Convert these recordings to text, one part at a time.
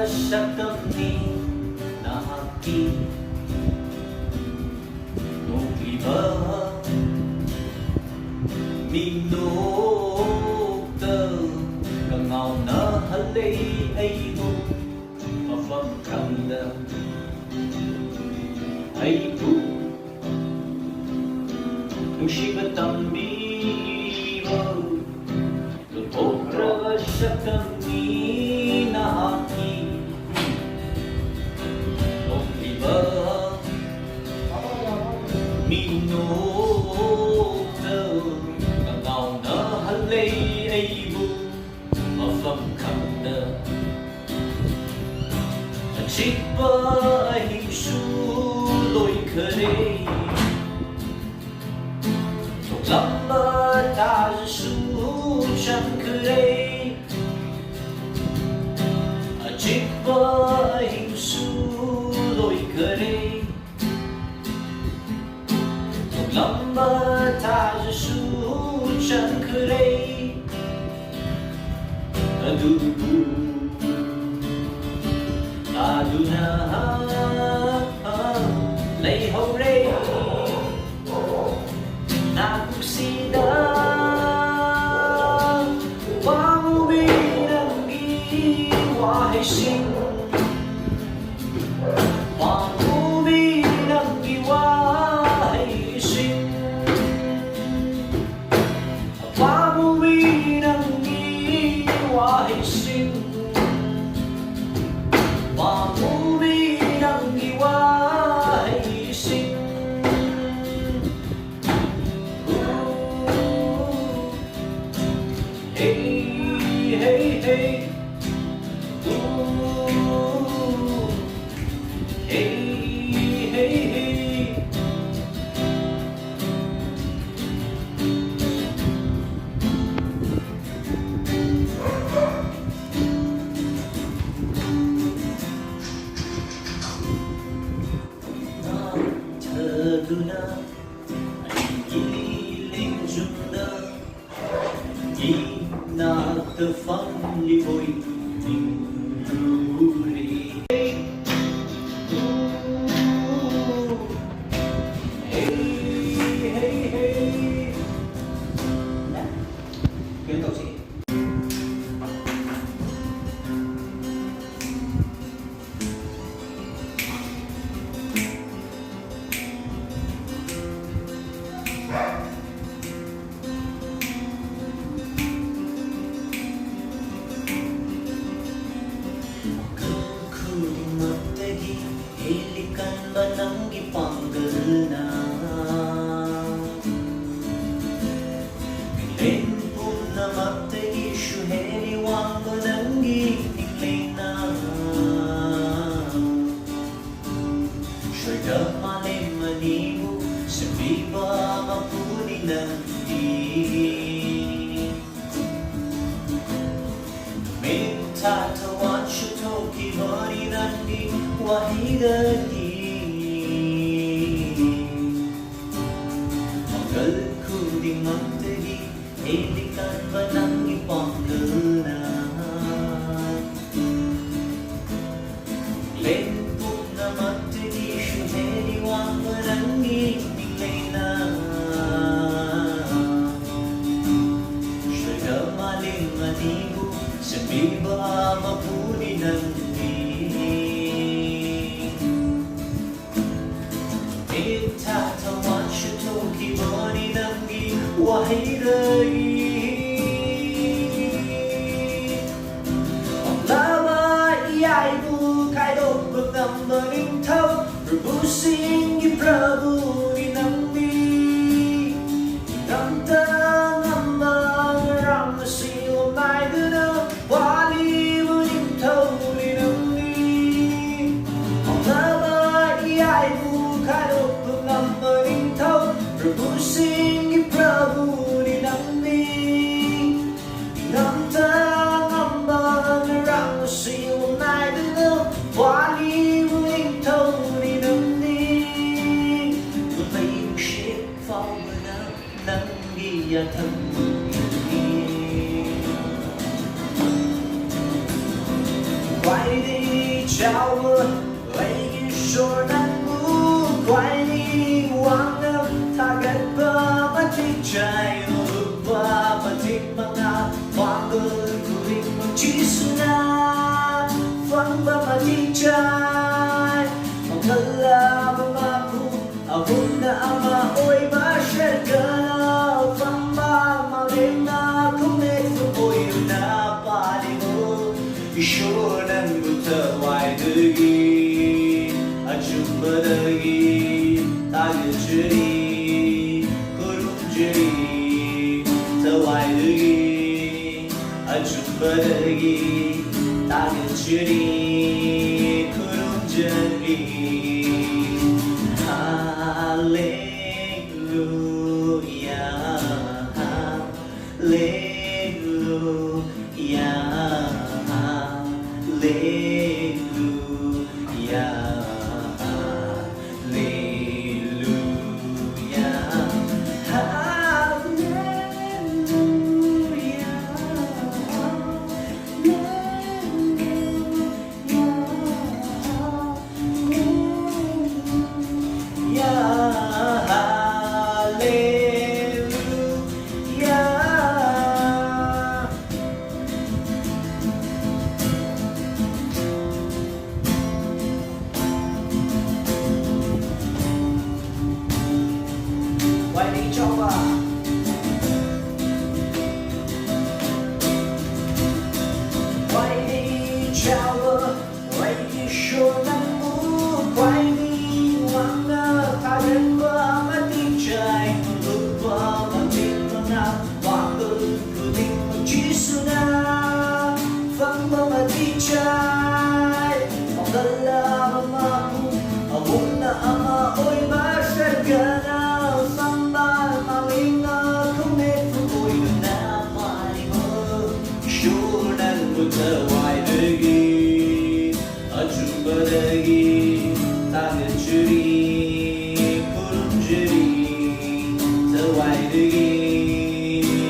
sa kami nahaki nung iba minukta kangaw na halay ay mo mapagkanda ay po nung sibatang biwa lupotra sa kami nahaki nung iba minukta kangaw na halay ay mo mapagkanda at sipa ay suloy kare lambat as suchan kare ajikba himsuloy kare lambat as suchan kare adubu aduna lay hore nagsida pangubinang iwahisin pangubinang iwahisin pangubinang iwahisin pangubinang iwahisin hey, hey, hey. Ooh. Hey, hey, hey. Taduna ay giling junda not the funny boy in Luri. Hey, hey, hey. Ganito sih. Hilikan ba ng ipanggal na Bilin po na magtagisyo heliwang ko ng iiklay na Siya'y kamalay manibo sa biba mapuni ng di Tatawan siya toki bari nandi wahidati Magal ko di magtagi hilikan ba ng ipanggalna Len po na magtagi siya heliwang walang iiklay na Siya kamaling manibo sa biba mapuni ng itatawan siya toki bari ng iwahiray Ang lama iyay bukay dobag ng manintaw Rebusing iprabu inambi Inamtang ambang rang silong ay ganaw Wali manintaw inambi Ang lama iyay bukay dobag ng manintaw Rebusing iprabu inambi Inamtang ambang rang silong ay ganaw Wali manintaw inambi Lumayong ship forward ng iyatang Whitey Tower, Lady Shore and Blue, Whitey Wangam, Tagat pa matichay, Lupa matik mga Wangal kuling magchisuna, Fang ba matichay, Magkalabang ako, Abun na ama, Oy masyal ka na, Fang ba malim na, Kumekto ko'y napali mo, Sure ng butaway dagi, At badagi, Tagat-jari, Kurum-jari, Taway dagi, At badagi, Tagat-jari, Kurum-jari. Hallelujah, Hallelujah, Hallelujah, Whitey Tower, Whitey Tower, Whitey Shore ng Moon, Whitey Wanga, Tagat ba matichay, Lupa matik mga Wangal kuling magchisuna, Fang ba matichay, Magkalabang ako, Abun na ama, Oy masyal ka na, Taway dagi, at badagi, Tagat-jari, Kurum-jari, Taway dagi,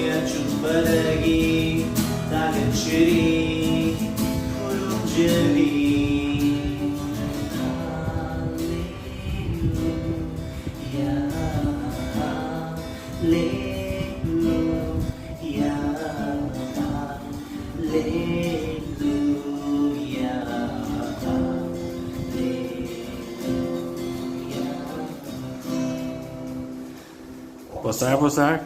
at badagi, Tagat-jari, Kurum-jari. Posar, posar.